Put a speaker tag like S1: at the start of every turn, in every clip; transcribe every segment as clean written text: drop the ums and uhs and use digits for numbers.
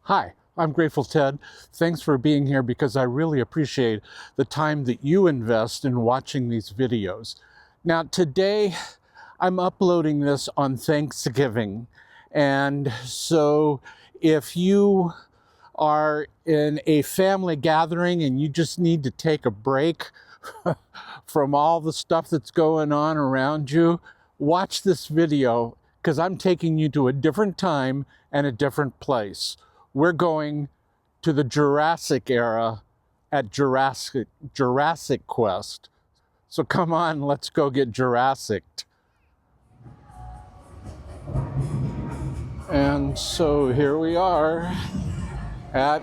S1: Hi, I'm Grateful Ted. Thanks for being here because I really appreciate the time that you invest in watching these videos. Now, today I'm uploading this on Thanksgiving, and so if you are in a family gathering and you just need to take a break from all the stuff that's going on around you, watch this video because I'm taking you to a different time and a different place. We're going to the Jurassic era at Jurassic Quest. So come on, let's go get Jurassic. And so here we are at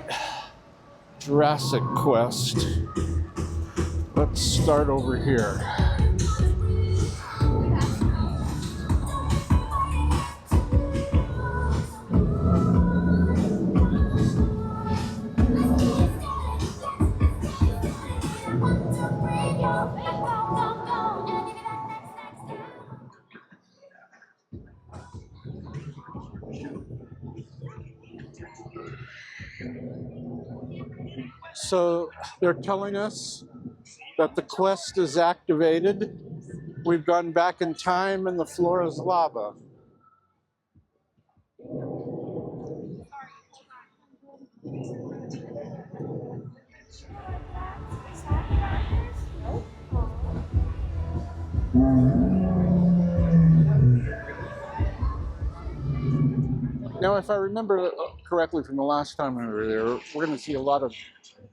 S1: Jurassic Quest. Let's start over here. So they're telling us that the quest is activated. We've gone back in time and the floor is lava. Now, if I remember correctly from the last time we were there, we're going to see a lot of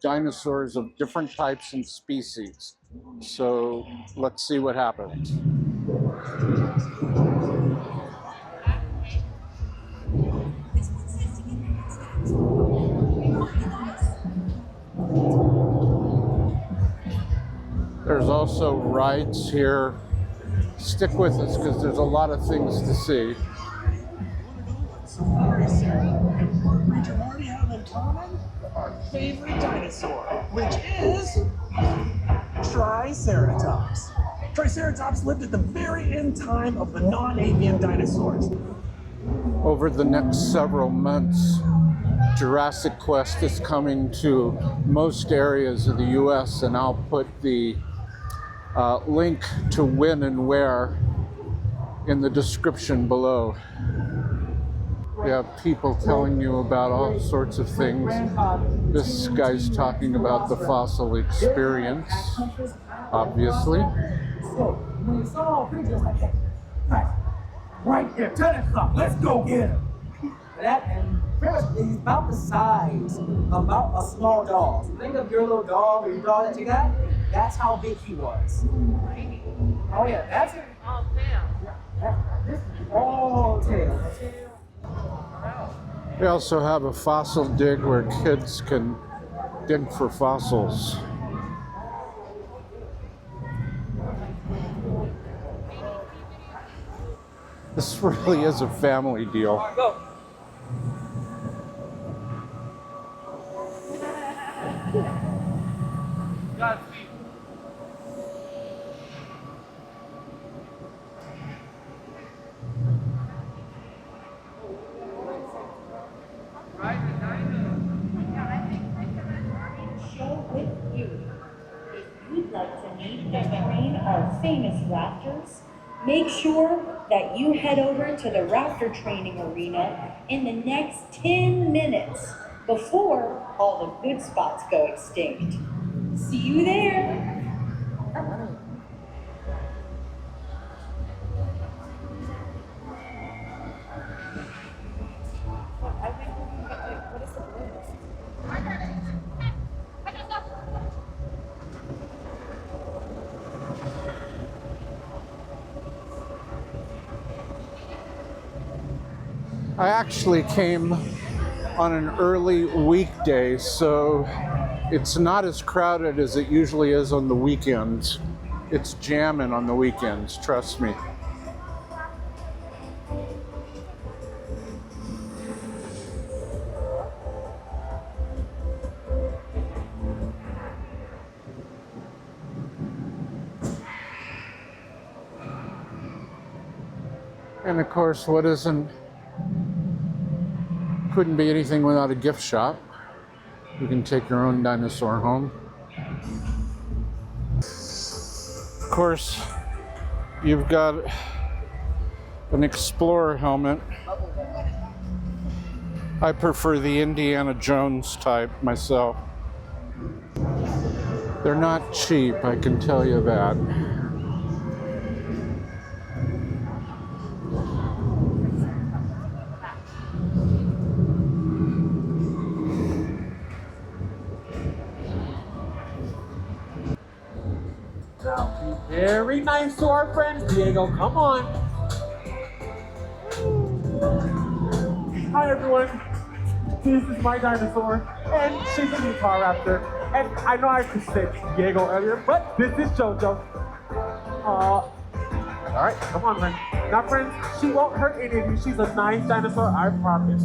S1: dinosaurs of different types and species. So let's see what happens. There's also rides here. Stick with us because there's a lot of things to see.
S2: Our favorite dinosaur, which is Triceratops. Triceratops lived at the very end time of the non-avian dinosaurs.
S1: Over the next several months, Jurassic Quest is coming to most areas of the US, and I'll put the link to when and where in the description below. We have people telling you about all sorts of things. This guy's talking about the fossil experience, obviously.
S3: Right there, 10 o'clock, let's go get him. That, and he's about the size about a small dog. So think of your little dog or your dog that you got. That's how big he was. Oh yeah, that's it. All tail. This is all tail.
S1: We also have a fossil dig where kids can dig for fossils. This really is a family deal.
S3: Go.
S4: With you. If you'd like to meet and train our famous raptors, make sure that you head over to the raptor training arena in the next 10 minutes before all the good spots go extinct. See you there.
S1: I actually came on an early weekday, so it's not as crowded as it usually is on the weekends. It's jamming on the weekends, trust me. And of course, what isn't Couldn't be anything without a gift shop. You can take your own dinosaur home. Of course, you've got an Explorer helmet. I prefer the Indiana Jones type myself. They're not cheap, I can tell you that.
S3: Very nice to our friends, Diego. Come on. Hi, everyone. This is my dinosaur, and she's a guitar raptor. And I know I just said Diego earlier, but this is JoJo. All right, come on, man. Now, friends, she won't hurt any of you. She's a nice dinosaur, I promise.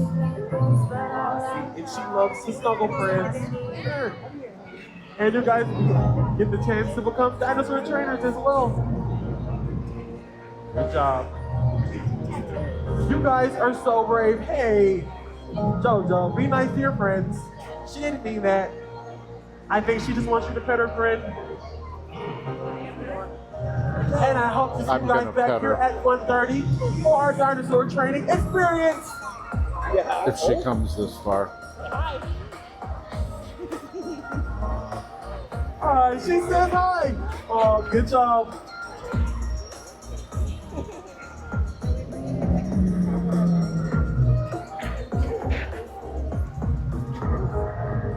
S3: And she loves to snuggle, friends. Sure. And you guys get the chance to become dinosaur trainers as well. Good job. You guys are so brave. Hey, JoJo, be nice to your friends. She didn't mean that. I think she just wants you to pet her friend. And I hope to see you guys back here at 1:30 for our dinosaur training experience. Yeah.
S1: If she comes this far.
S3: Alright, she says hi. Oh, good job.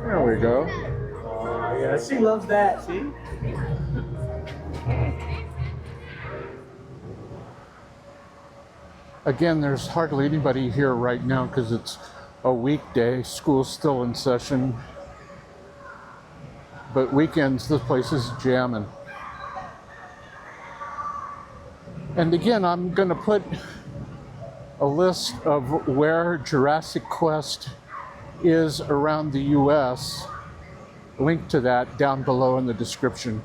S1: There we go.
S3: Oh, yeah, she loves that, see?
S1: Again, there's hardly anybody here right now because it's a weekday. School's still in session. But weekends, this place is jamming. And again, I'm going to put a list of where Jurassic Quest is around the US. Link to that down below in the description.